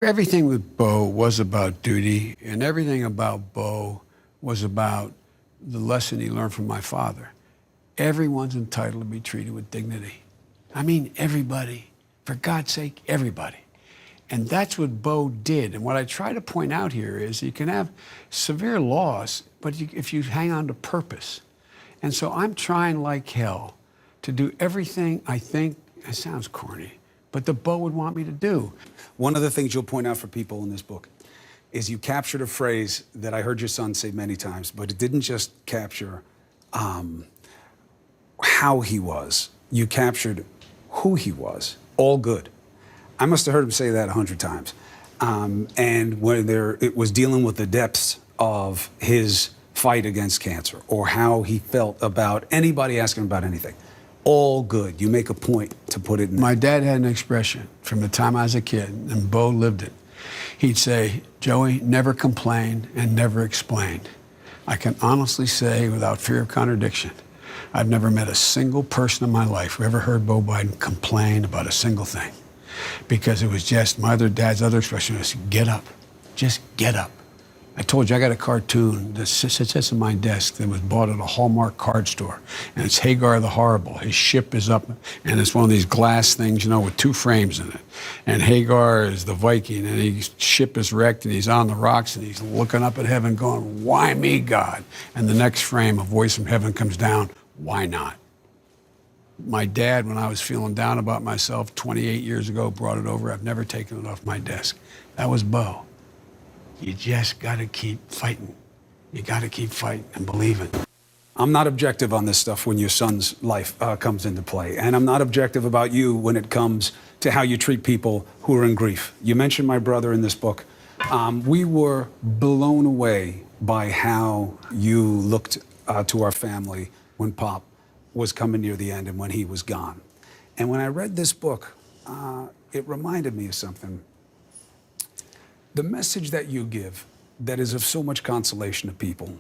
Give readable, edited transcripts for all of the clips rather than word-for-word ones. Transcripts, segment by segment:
Everything with Beau was about duty, and everything about Beau was about the lesson he learned from my father. Everyone's entitled to be treated with dignity. I mean, everybody. For God's sake, everybody. And that's what Beau did. And what I try to point out here is you can have severe loss, but if you hang on to purpose. And so I'm trying like hell to do everything I think, it sounds corny, but the Beau would want me to do. One of the things you'll point out for people in this book is you captured a phrase that I heard your son say many times, but it didn't just capture how he was. You captured who he was, all good. I must have heard him say that 100 times. And when it was dealing with the depths of his fight against cancer or how he felt about anybody asking him about anything. All good. You make a point to put it in. My dad had an expression from the time I was a kid, and Beau lived it. He'd say, Joey, never complain and never explain. I can honestly say, without fear of contradiction, I've never met a single person in my life who ever heard Beau Biden complain about a single thing. Because it was just, dad's other expression was, get up. Just get up. I told you I got a cartoon that sits on my desk that was bought at a Hallmark card store. And it's Hagar the Horrible. His ship is up, and it's one of these glass things, you know, with two frames in it. And Hagar is the Viking, and his ship is wrecked, and he's on the rocks, and he's looking up at heaven going, why me, God? And the next frame, a voice from heaven comes down, why not? My dad, when I was feeling down about myself 28 years ago, brought it over. I've never taken it off my desk. That was Beau. You just got to keep fighting. You got to keep fighting and believing. I'm not objective on this stuff when your son's life comes into play. And I'm not objective about you when it comes to how you treat people who are in grief. You mentioned my brother in this book. We were blown away by how you looked to our family when Pop was coming near the end and when he was gone. And when I read this book, it reminded me of something. The message that you give that is of so much consolation to people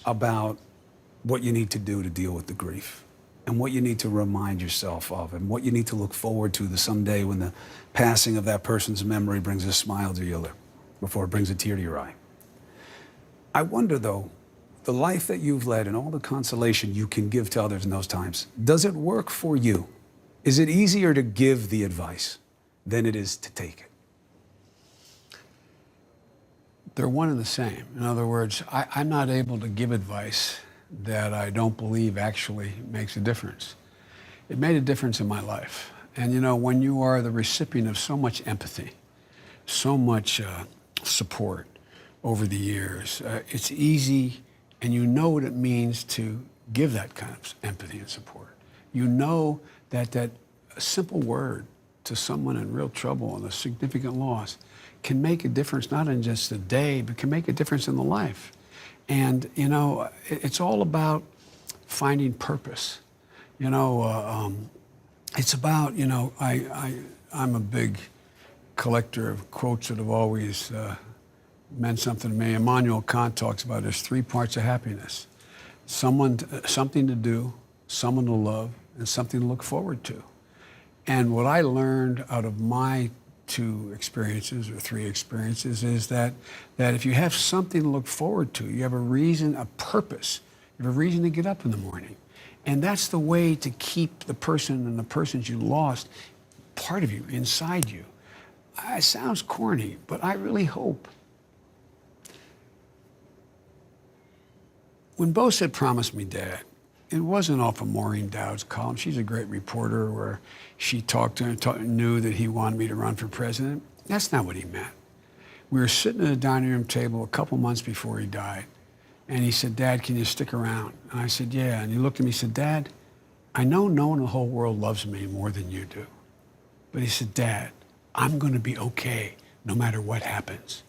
about what you need to do to deal with the grief and what you need to remind yourself of and what you need to look forward to the someday when the passing of that person's memory brings a smile to your lip before it brings a tear to your eye. I wonder, though, the life that you've led and all the consolation you can give to others in those times, does it work for you? Is it easier to give the advice than it is to take it? They're one and the same. In other words, I'm not able to give advice that I don't believe actually makes a difference. It made a difference in my life. And you know, when you are the recipient of so much empathy, so much support over the years, it's easy, and you know what it means to give that kind of empathy and support. You know that a simple word to someone in real trouble and a significant loss can make a difference, not in just a day, but can make a difference in the life. And, you know, it's all about finding purpose. You know, it's about, you know, I'm a big collector of quotes that have always meant something to me. Immanuel Kant talks about there's 3 parts of happiness. Something to do, someone to love, and something to look forward to. And what I learned out of my 2 experiences or 3 experiences is that if you have something to look forward to, you have a reason, a purpose, you have a reason to get up in the morning. And that's the way to keep the person and the persons you lost part of you, inside you. It sounds corny, but I really hope. When Beau said, promise me, Dad, it wasn't off of Maureen Dowd's column. She's a great reporter where she talked to him and knew that he wanted me to run for president. That's not what he meant. We were sitting at a dining room table a couple months before he died. And he said, Dad, can you stick around? And I said, yeah. And he looked at me and said, Dad, I know no one in the whole world loves me more than you do. But he said, Dad, I'm going to be okay no matter what happens.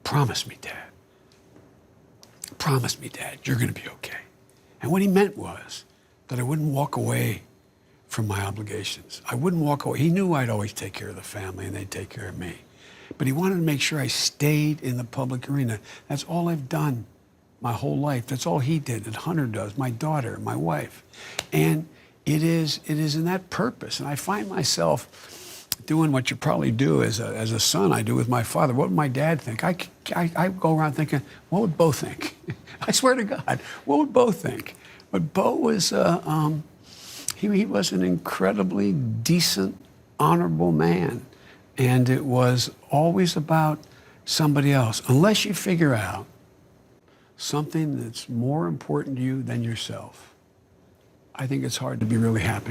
Promise me, Dad. Promise me, Dad, you're going to be okay. And what he meant was that I wouldn't walk away from my obligations. I wouldn't walk away. He knew I'd always take care of the family and they'd take care of me. But he wanted to make sure I stayed in the public arena. That's all I've done my whole life. That's all he did, that Hunter does, my daughter, my wife. And it is in that purpose. And I find myself doing what you probably do as a son, I do with my father. What would my dad think? I go around thinking, what would Beau think? I swear to God, what would Beau think? But Beau was, he was an incredibly decent, honorable man. And it was always about somebody else. Unless you figure out something that's more important to you than yourself, I think it's hard to be really happy.